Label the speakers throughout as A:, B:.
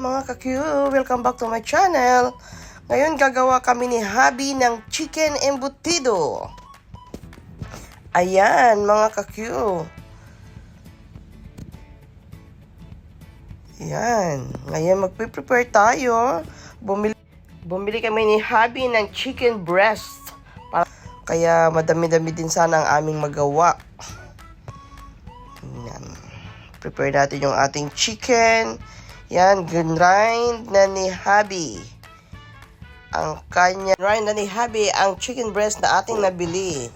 A: mga ka-Q! Welcome back to my channel. Ngayon gagawa kami ni Habi ng chicken embutido. Ayan mga ka-Q. Ayan. Ngayon magpe-prepare tayo. Bumili kami ni Habi ng chicken breast. Kaya madami-dami din sana ang aming magawa. Ayan. Prepare natin yung ating chicken. Yan, grind na ni Habi. Grind na ni Habi ang chicken breast na ating nabili.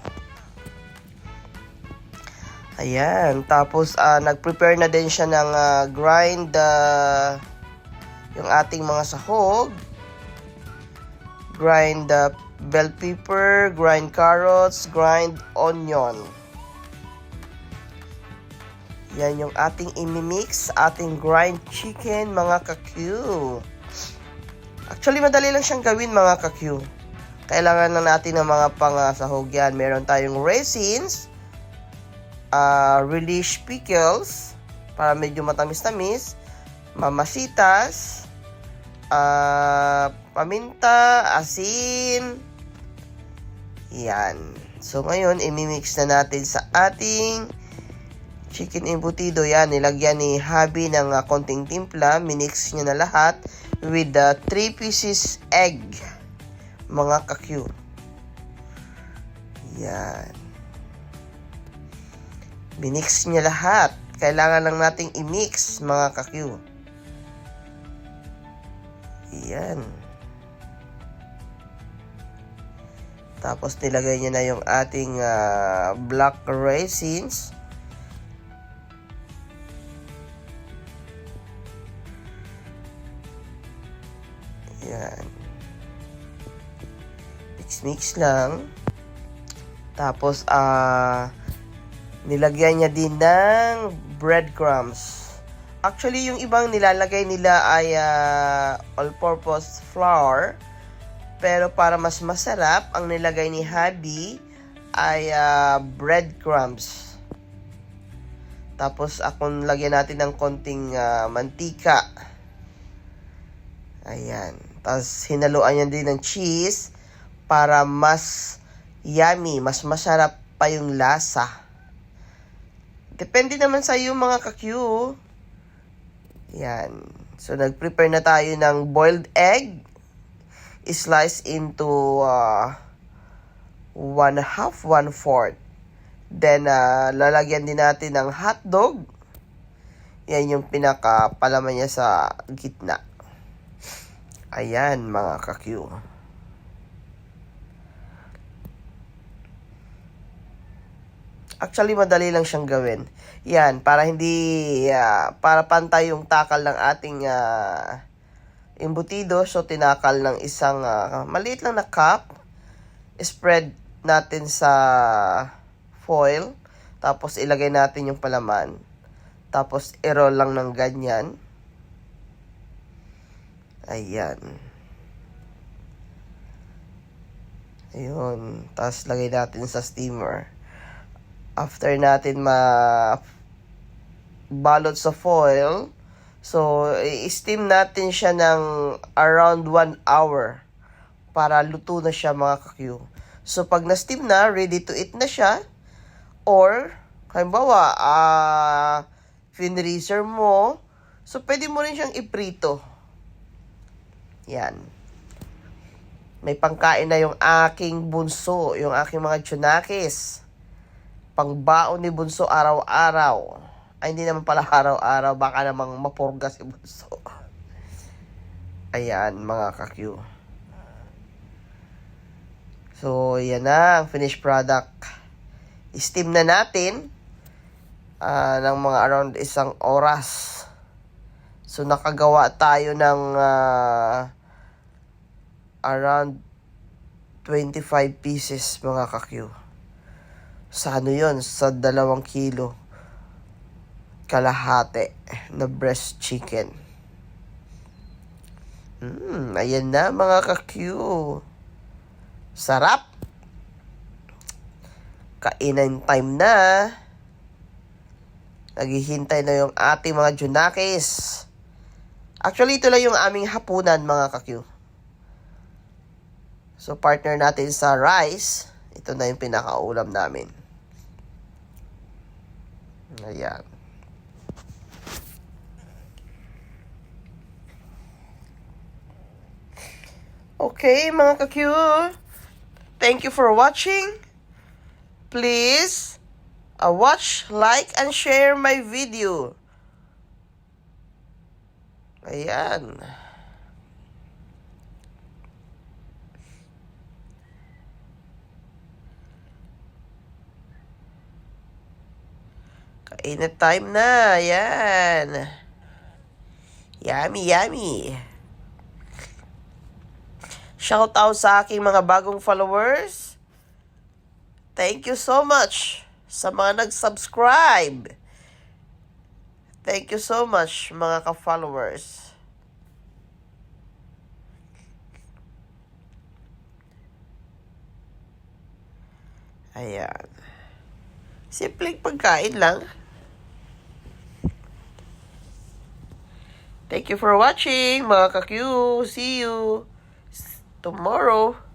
A: Ayan, tapos nag-prepare na din siya ng grind yung ating mga sahog. Grind bell pepper, grind carrots, grind onion. Yan yung ating imimix, ating grind chicken, mga ka-Q. Actually, madali lang siyang gawin, mga ka-Q. Kailangan na natin ng mga pang-sahog yan. Meron tayong raisins, relish pickles, para medyo matamis-tamis, mamasitas, paminta, asin. Yan. So, ngayon, imimix na natin sa ating chicken embutido. Yan, nilagyan ni Habi ng konting timpla. Minix niya na lahat with 3 pieces egg. Mga ka-Q. Yan. Minix niya lahat. Kailangan lang nating i-mix, mga ka-Q. Yan. Tapos nilagay niya na yung ating black raisins. Yan. Mix lang. Tapos, nilagyan niya din ng breadcrumbs. Actually, yung ibang nilalagay nila ay all-purpose flour. Pero para mas masarap, ang nilagay ni Habi ay breadcrumbs. Tapos, lagyan natin ng konting mantika. Ayan. Tapos, hinaluan niya din ng cheese para mas yummy, mas masarap pa yung lasa. Depende naman sa iyo, mga ka-Q. Yan. So, nag-prepare na tayo ng boiled egg. Slice into 1/2, 1/4. Then, lalagyan din natin ng hotdog. Yan yung pinakapalaman niya sa gitna. Ayan, mga ka-Q. Actually, madali lang siyang gawin. Yan, para para pantay yung takal ng ating embutido. So, tinakal ng isang maliit lang na cup. Spread natin sa foil. Tapos, ilagay natin yung palaman. Tapos, i-roll lang ng ganyan. Ayan. Ayun. Tapos, lagay natin sa steamer. After natin balot sa foil, so, i-steam natin siya ng around 1 hour para luto na siya, mga ka-Q. So, pag na-steam na, ready to eat na siya, or, halimbawa, finreezer mo, so, pwede mo rin siyang iprito. Yan. May pangkain na yung aking bunso, yung aking mga tsunakis. Pangbaon ni bunso araw-araw. Ay, hindi naman pala araw-araw. Baka namang mapurga si bunso. Ayan, mga ka-Q. So, yan na ang finished product. Steam na natin ng mga around 1 oras. So, nakagawa tayo ng around 25 pieces, mga ka-Q. Sa ano yun? Sa 2 kilo kalahati na breast chicken. Ayan na, mga ka-Q. Sarap. Kainin time na. Naghihintay na yung ating mga junakis. Actually, ito lang yung aming hapunan, mga ka-Q. So, partner natin sa rice. Ito na yung pinakaulam namin. Ayan. Okay, mga ka-Q. Thank you for watching. Please, watch, like, and share my video. Ayan. Kainit time na. Ayan. Yummy, yummy. Shout out sa aking mga bagong followers. Thank you so much sa mga nag-subscribe. Thank you so much, mga ka-followers. Ayan. Simpleng pagkain lang. Thank you for watching, mga ka-Q. See you tomorrow.